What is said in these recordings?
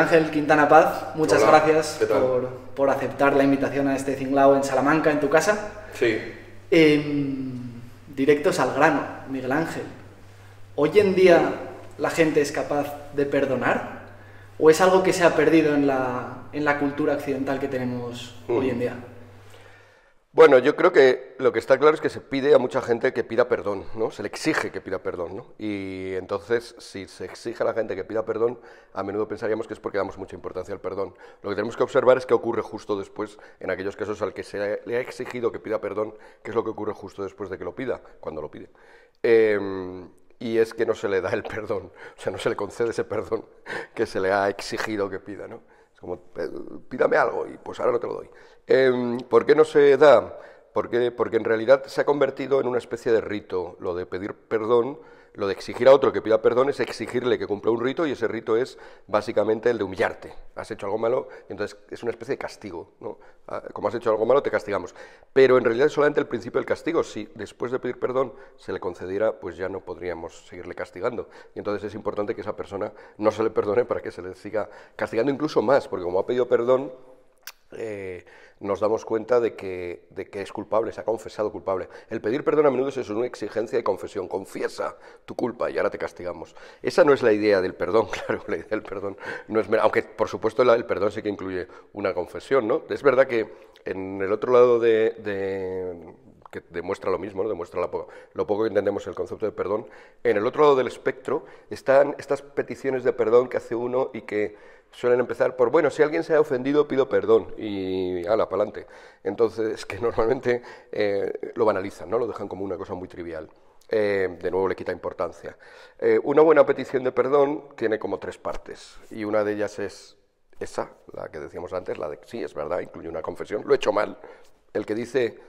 Ángel Quintana Paz, muchas Hola, gracias ¿qué tal? por aceptar la invitación a este Cinglao en Salamanca, en tu casa. Sí. Directos al grano, Miguel Ángel. ¿Hoy en día la gente es capaz de perdonar? ¿O es algo que se ha perdido en la cultura occidental que tenemos hoy en día? Bueno, yo creo que lo que está claro es que se pide a mucha gente que pida perdón, ¿no? Se le exige que pida perdón, ¿no? Y entonces, si se exige a la gente que pida perdón, a menudo pensaríamos que es porque damos mucha importancia al perdón. Lo que tenemos que observar es qué ocurre justo después, en aquellos casos al que se le ha exigido que pida perdón, qué es lo que ocurre justo después de que lo pida, cuando lo pide. Y es que no se le da el perdón, o sea, no se le concede ese perdón que se le ha exigido que pida, ¿no? Es como, pídame algo y pues ahora no te lo doy. ¿Por qué no se da? Porque en realidad se ha convertido en una especie de rito. Lo de pedir perdón, lo de exigir a otro que pida perdón es exigirle que cumpla un rito, y ese rito es básicamente el de humillarte. Has hecho algo malo y entonces es una especie de castigo, ¿no? Como has hecho algo malo te castigamos. Pero en realidad es solamente el principio del castigo. Si después de pedir perdón se le concediera, pues ya no podríamos seguirle castigando. Y entonces es importante que esa persona no se le perdone para que se le siga castigando incluso más, porque como ha pedido perdón, nos damos cuenta de que es culpable, se ha confesado culpable. El pedir perdón a menudo es una exigencia de confesión. Confiesa tu culpa y ahora te castigamos. Esa no es la idea del perdón, claro, la idea del perdón no es... Aunque, por supuesto, el perdón sí que incluye una confesión, ¿no? Es verdad que en el otro lado que demuestra lo mismo, ¿no? Demuestra lo poco que entendemos el concepto de perdón. En el otro lado del espectro están estas peticiones de perdón que hace uno y que suelen empezar por, bueno, si alguien se ha ofendido, pido perdón, y ala, pa'lante. Entonces, que normalmente lo banalizan, ¿no? Lo dejan como una cosa muy trivial. De nuevo le quita importancia. Una buena petición de perdón tiene como 3 partes, y una de ellas es esa, la que decíamos antes, la de sí, es verdad, incluye una confesión, lo he hecho mal. El que dice,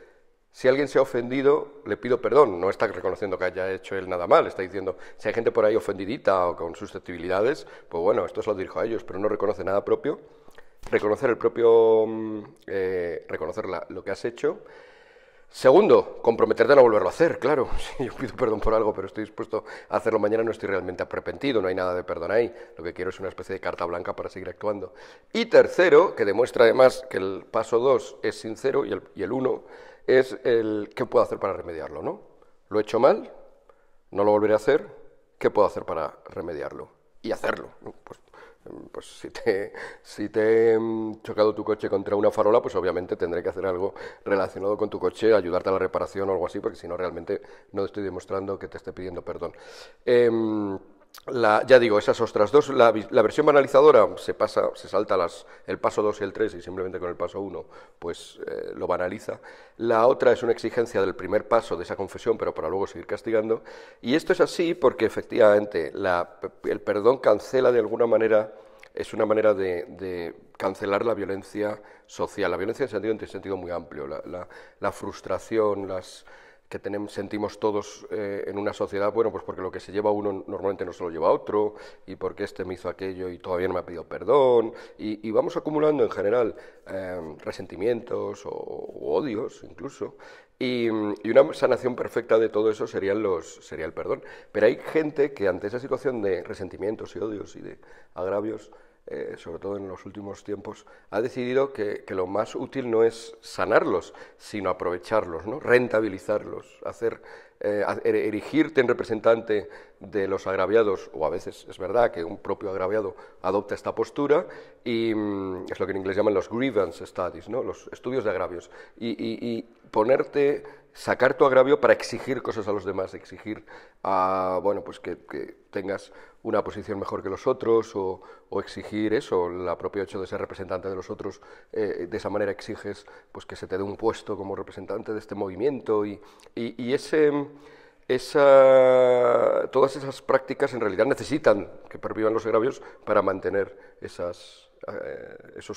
si alguien se ha ofendido, le pido perdón. No está reconociendo que haya hecho él nada mal, está diciendo, si hay gente por ahí ofendidita o con susceptibilidades, pues bueno, esto se lo dirijo a ellos, pero no reconoce nada propio. Reconocer reconocer lo que has hecho. Segundo, comprometerte a no volverlo a hacer, claro. Si yo pido perdón por algo, pero estoy dispuesto a hacerlo mañana, no estoy realmente arrepentido, no hay nada de perdón ahí. Lo que quiero es una especie de carta blanca para seguir actuando. Y tercero, que demuestra además que el paso 2 es sincero y el 1 es el qué puedo hacer para remediarlo, ¿no? Lo he hecho mal, no lo volveré a hacer, ¿qué puedo hacer para remediarlo? Y hacerlo, ¿no? Pues si te he chocado tu coche contra una farola, pues obviamente tendré que hacer algo relacionado con tu coche, ayudarte a la reparación o algo así, porque si no realmente no estoy demostrando que te esté pidiendo perdón. Ya digo, esas otras dos, la versión banalizadora se salta el paso 2 y el 3 y simplemente con el paso 1 pues lo banaliza. La otra es una exigencia del primer paso de esa confesión, pero para luego seguir castigando. Y esto es así porque efectivamente el perdón cancela de alguna manera, es una manera de cancelar la violencia social. La violencia en sentido muy amplio, la frustración, que sentimos todos en una sociedad, bueno, pues porque lo que se lleva a uno normalmente no se lo lleva a otro, y porque este me hizo aquello y todavía no me ha pedido perdón, y vamos acumulando en general resentimientos o odios incluso, y una sanación perfecta de todo eso sería el perdón. Pero hay gente que ante esa situación de resentimientos y odios y de agravios, sobre todo en los últimos tiempos, ha decidido que lo más útil no es sanarlos, sino aprovecharlos, ¿no? Rentabilizarlos, erigirte en representante de los agraviados, o a veces es verdad que un propio agraviado adopta esta postura, y es lo que en inglés llaman los grievance studies, ¿no? Los estudios de agravios, y sacar tu agravio para exigir cosas a los demás, exigir bueno, pues que tengas una posición mejor que los otros, o exigir eso, el propio hecho de ser representante de los otros, de esa manera exiges pues que se te dé un puesto como representante de este movimiento, todas esas prácticas en realidad necesitan que pervivan los agravios para mantener esos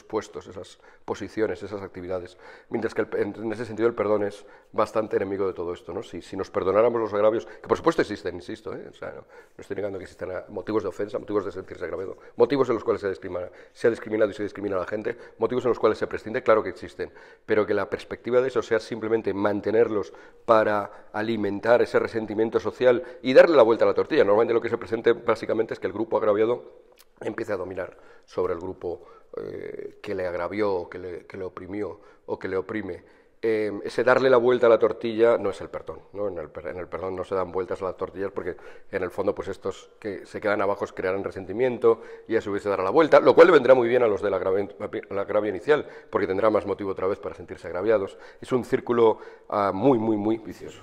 puestos, esas posiciones, esas actividades. Mientras que en ese sentido el perdón es bastante enemigo de todo esto, ¿no? Si nos perdonáramos los agravios, que por supuesto existen, insisto, o sea, no estoy negando que existan motivos de ofensa, motivos de sentirse agraviado, motivos en los cuales se ha discriminado y se discrimina a la gente, motivos en los cuales se prescinde, claro que existen, pero que la perspectiva de eso sea simplemente mantenerlos para alimentar ese resentimiento social y darle la vuelta a la tortilla. Normalmente lo que se presenta básicamente es que el grupo agraviado empiece a dominar sobre el grupo que le agravió, que le oprimió o que le oprime. Ese darle la vuelta a la tortilla no es el perdón, ¿no? En el perdón no se dan vueltas a las tortillas porque en el fondo pues estos que se quedan abajo crearán resentimiento y a su vez se dará la vuelta, lo cual le vendrá muy bien a los del agravio inicial porque tendrá más motivo otra vez para sentirse agraviados. Es un círculo muy, muy, muy vicioso.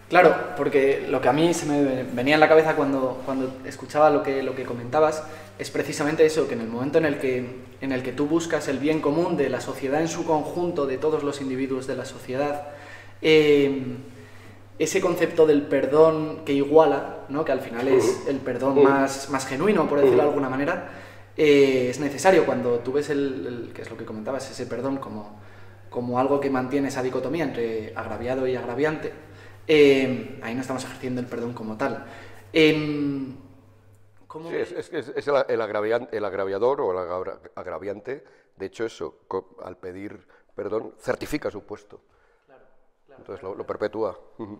Claro, porque lo que a mí se me venía en la cabeza cuando escuchaba lo que comentabas es precisamente eso, que en el momento en el que tú buscas el bien común de la sociedad en su conjunto, de todos los individuos de la sociedad, ese concepto del perdón que iguala, ¿no? Que al final es el perdón más genuino, por decirlo de alguna manera, es necesario cuando tú ves que es lo que comentabas, ese perdón como algo que mantiene esa dicotomía entre agraviado y agraviante. Ahí no estamos ejerciendo el perdón como tal. Sí, es el agraviador o el agraviante, de hecho eso, al pedir perdón, certifica su puesto. Claro, entonces lo perpetúa.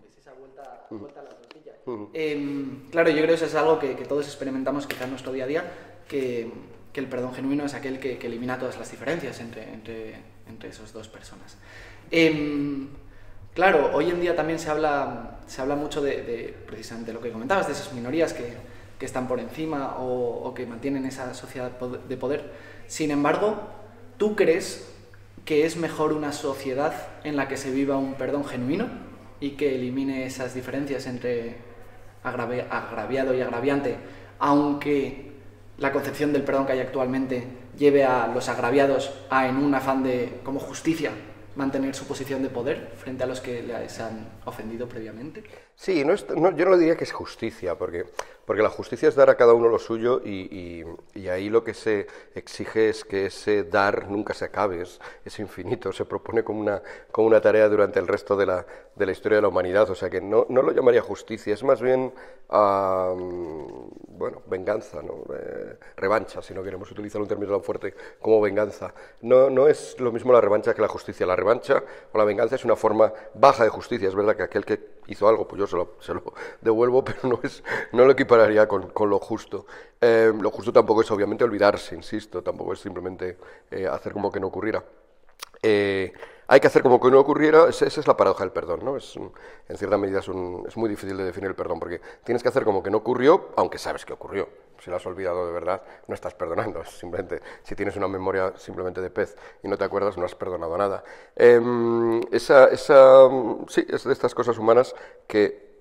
Es esa vuelta a la tortilla. Claro, yo creo que eso es algo que todos experimentamos quizá en nuestro día a día, que el perdón genuino es aquel que elimina todas las diferencias entre esas dos personas. Claro, hoy en día también se habla mucho de precisamente lo que comentabas, de esas minorías que están por encima o que mantienen esa sociedad de poder. Sin embargo, ¿tú crees que es mejor una sociedad en la que se viva un perdón genuino y que elimine esas diferencias entre agraviado y agraviante, aunque la concepción del perdón que hay actualmente lleve a los agraviados a, en un afán de, como justicia, mantener su posición de poder frente a los que les han ofendido previamente? Sí, yo no lo diría que es justicia, porque la justicia es dar a cada uno lo suyo y ahí lo que se exige es que ese dar nunca se acabe, es infinito, se propone como una tarea durante el resto de la historia de la humanidad, o sea que no lo llamaría justicia, es más bien, venganza, ¿no? Revancha, si no queremos utilizar un término tan fuerte como venganza. No es lo mismo la revancha que la justicia, la revancha o la venganza es una forma baja de justicia, es verdad que aquel que hizo algo, pues yo se lo devuelvo, pero no lo equipararía con lo justo. Lo justo tampoco es obviamente olvidarse, insisto, tampoco es simplemente hacer como que no ocurriera. Hay que hacer como que no ocurriera, esa es la paradoja del perdón, ¿no? En cierta medida es muy difícil de definir el perdón, porque tienes que hacer como que no ocurrió, aunque sabes que ocurrió. Si lo has olvidado de verdad, no estás perdonando, simplemente, si tienes una memoria simplemente de pez y no te acuerdas, no has perdonado nada. Sí, es de estas cosas humanas que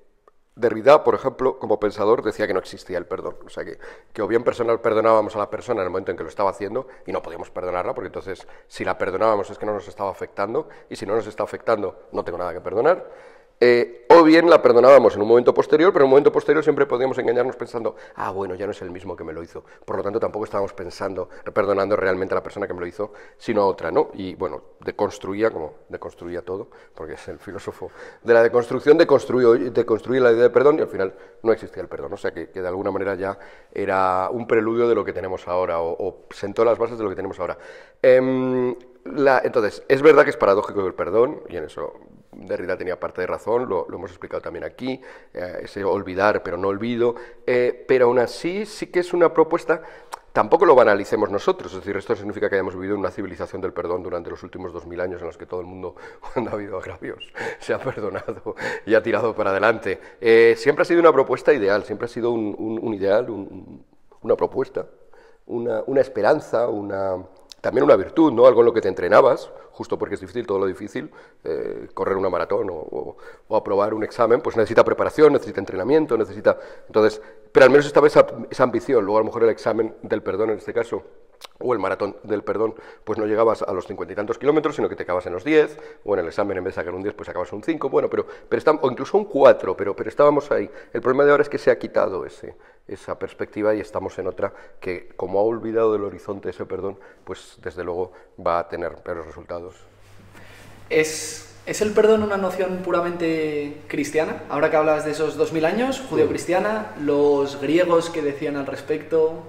Derrida, por ejemplo, como pensador, decía que no existía el perdón. O sea, que o bien perdonábamos a la persona en el momento en que lo estaba haciendo y no podíamos perdonarla, porque entonces si la perdonábamos es que no nos estaba afectando, y si no nos está afectando no tengo nada que perdonar. O bien la perdonábamos en un momento posterior, pero en un momento posterior siempre podíamos engañarnos pensando, bueno, ya no es el mismo que me lo hizo. Por lo tanto, tampoco estábamos perdonando realmente a la persona que me lo hizo, sino a otra, ¿no? Y bueno, deconstruía todo, porque es el filósofo de la deconstrucción, deconstruye la idea de perdón y al final no existía el perdón. O sea, que de alguna manera ya era un preludio de lo que tenemos ahora, o sentó las bases de lo que tenemos ahora. Entonces, es verdad que es paradójico el perdón, y en eso Derrida tenía parte de razón, lo hemos explicado también aquí, ese olvidar pero no olvido, pero aún así sí que es una propuesta, tampoco lo banalicemos nosotros, es decir, esto significa que hayamos vivido una civilización del perdón durante los últimos 2000 años en los que todo el mundo, cuando ha habido agravios, se ha perdonado y ha tirado para adelante. Siempre ha sido una propuesta ideal, siempre ha sido un ideal, una propuesta, una esperanza, también una virtud, ¿no? Algo en lo que te entrenabas, justo porque es difícil, todo lo difícil, correr una maratón o aprobar un examen, pues necesita preparación, necesita entrenamiento, entonces, pero al menos estaba esa ambición. Luego a lo mejor el examen del perdón en este caso, o el maratón del perdón, pues no llegabas a los 50 y tantos kilómetros, sino que te acabas en los 10, o en el examen en vez de sacar un 10, pues acabas un 5, bueno, o incluso un 4, pero estábamos ahí. El problema de ahora es que se ha quitado esa perspectiva y estamos en otra que, como ha olvidado del horizonte ese perdón, pues desde luego va a tener peores resultados. ¿Es el perdón una noción puramente cristiana? Ahora que hablas de esos 2000 años, judeocristiana, los griegos que decían al respecto,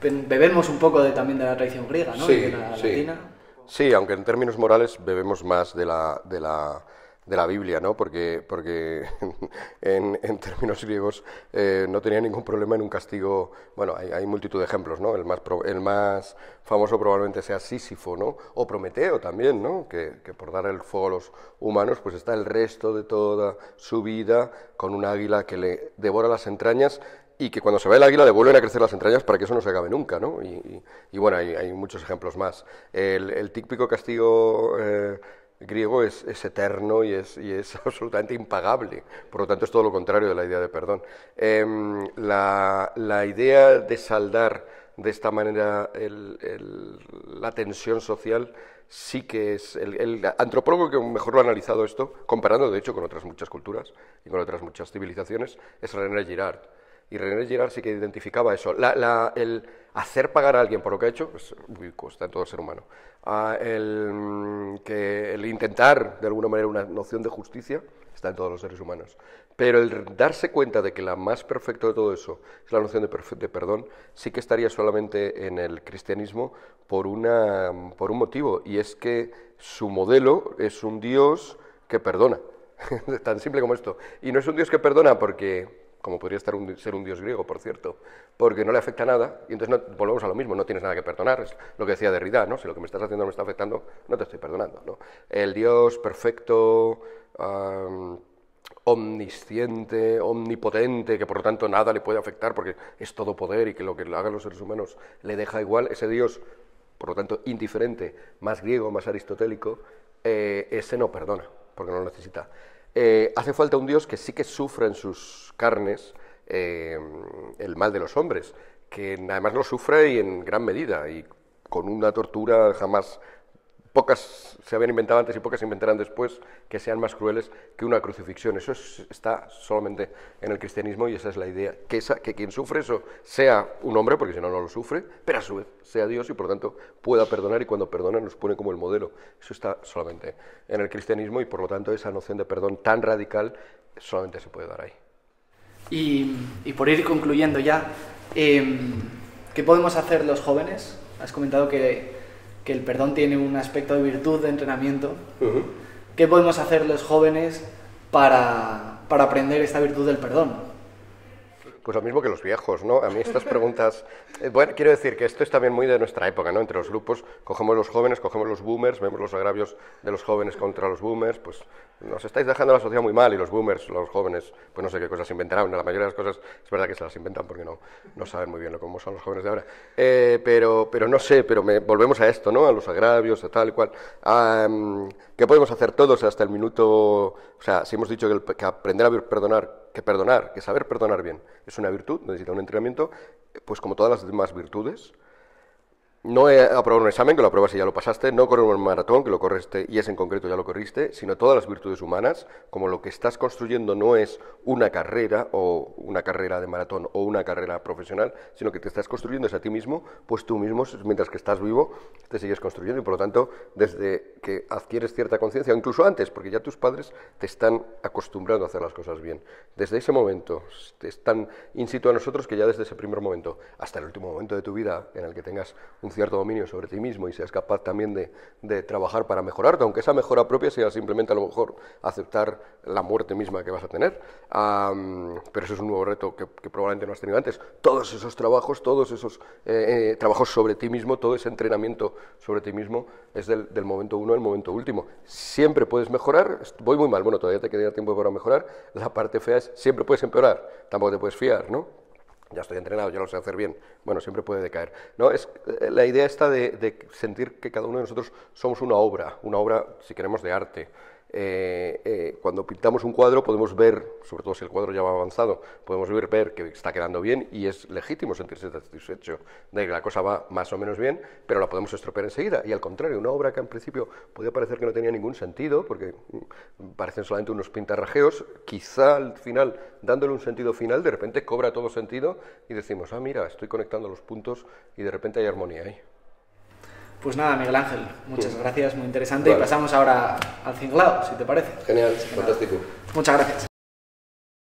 bebemos un poco también de la tradición griega, ¿no? Sí, y de la latina. Sí, aunque en términos morales bebemos más de la de la Biblia, ¿no? Porque en términos griegos no tenía ningún problema en un castigo. Bueno, hay multitud de ejemplos, ¿no? El más famoso probablemente sea Sísifo, ¿no? O Prometeo también, ¿no? Que por dar el fuego a los humanos, pues está el resto de toda su vida con un águila que le devora las entrañas, y que cuando se va el águila le vuelven a crecer las entrañas para que eso no se acabe nunca, ¿no? Y bueno, hay muchos ejemplos más. El típico castigo griego es eterno y es absolutamente impagable. Por lo tanto, es todo lo contrario de la idea de perdón. La idea de saldar de esta manera la tensión social sí que es... El antropólogo que mejor lo ha analizado esto, comparando de hecho con otras muchas culturas y con otras muchas civilizaciones, es René Girard. Y René Girard sí que identificaba eso. El hacer pagar a alguien por lo que ha hecho, pues, está en todo ser humano. El intentar, de alguna manera, una noción de justicia, está en todos los seres humanos. Pero el darse cuenta de que la más perfecta de todo eso es la noción de perdón, sí que estaría solamente en el cristianismo por un motivo, y es que su modelo es un Dios que perdona. Tan simple como esto. Y no es un Dios que perdona porque... como podría ser un dios griego, por cierto, porque no le afecta nada, y entonces volvemos a lo mismo, no tienes nada que perdonar, es lo que decía Derrida, ¿no? Si lo que me estás haciendo no me está afectando, no te estoy perdonando, ¿no? El Dios perfecto, omnisciente, omnipotente, que por lo tanto nada le puede afectar porque es todo poder y que lo que hagan los seres humanos le deja igual, ese Dios, por lo tanto, indiferente, más griego, más aristotélico, ese no perdona, porque no lo necesita. Hace falta un Dios que sí que sufra en sus carnes el mal de los hombres, que además lo sufre y en gran medida, y con una tortura jamás... Pocas se habían inventado antes y pocas se inventarán después que sean más crueles que una crucifixión. Eso está solamente en el cristianismo, y esa es la idea, que quien sufre eso sea un hombre, porque si no, no lo sufre, pero a su vez sea Dios y por lo tanto pueda perdonar, y cuando perdona nos pone como el modelo. Eso está solamente en el cristianismo, y por lo tanto esa noción de perdón tan radical solamente se puede dar ahí. Y por ir concluyendo ya, ¿qué podemos hacer los jóvenes? Has comentado que el perdón tiene un aspecto de virtud, de entrenamiento. Uh-huh. ¿Qué podemos hacer los jóvenes para aprender esta virtud del perdón? Pues lo mismo que los viejos, ¿no? A mí estas preguntas... bueno, quiero decir que esto es también muy de nuestra época, ¿no? Entre los grupos, cogemos los jóvenes, cogemos los boomers, vemos los agravios de los jóvenes contra los boomers, pues nos estáis dejando la sociedad muy mal, y los boomers, los jóvenes, pues no sé qué cosas inventarán. La mayoría de las cosas es verdad que se las inventan porque no saben muy bien cómo son los jóvenes de ahora. Pero no sé, volvemos a esto, ¿no? A los agravios, a tal y cual. ¿Qué podemos hacer todos hasta el minuto? O sea, si hemos dicho que aprender a perdonar, que saber perdonar bien es una virtud, necesita un entrenamiento, pues como todas las demás virtudes. No aprobar un examen, que lo apruebas y ya lo pasaste, no correr un maratón, que lo corriste y ese en concreto ya lo corriste, sino todas las virtudes humanas, como lo que estás construyendo no es una carrera o una carrera de maratón o una carrera profesional, sino que te estás construyendo es a ti mismo, pues tú mismo, mientras que estás vivo, te sigues construyendo, y por lo tanto, desde que adquieres cierta conciencia, o incluso antes, porque ya tus padres te están acostumbrando a hacer las cosas bien. Desde ese momento, es tan in situ a nosotros que ya desde ese primer momento hasta el último momento de tu vida en el que tengas un cierto dominio sobre ti mismo y seas capaz también de trabajar para mejorarte, aunque esa mejora propia sea simplemente a lo mejor aceptar la muerte misma que vas a tener, pero eso es un nuevo reto que probablemente no has tenido antes. Todos esos trabajos, trabajos sobre ti mismo, todo ese entrenamiento sobre ti mismo es del momento uno al momento último. Siempre puedes mejorar, voy muy mal, bueno, todavía te queda tiempo para mejorar, la parte fea es siempre puedes empeorar, tampoco te puedes fiar, ¿no? Ya estoy entrenado, ya lo sé hacer bien. Bueno, siempre puede decaer. ¿No? Es la idea esta de sentir que cada uno de nosotros somos una obra, si queremos, de arte. Cuando pintamos un cuadro podemos ver, sobre todo si el cuadro ya va avanzado, podemos ver que está quedando bien, y es legítimo sentirse satisfecho de que la cosa va más o menos bien, pero la podemos estropear enseguida. Y al contrario, una obra que en principio podía parecer que no tenía ningún sentido, porque parecen solamente unos pintarrajeos, quizá al final, dándole un sentido final, de repente cobra todo sentido y decimos, mira, estoy conectando los puntos y de repente hay armonía ahí. Pues nada, Miguel Ángel, muchas gracias, muy interesante. Vale. Y pasamos ahora al cinglado, si te parece. Genial, fantástico. Muchas gracias.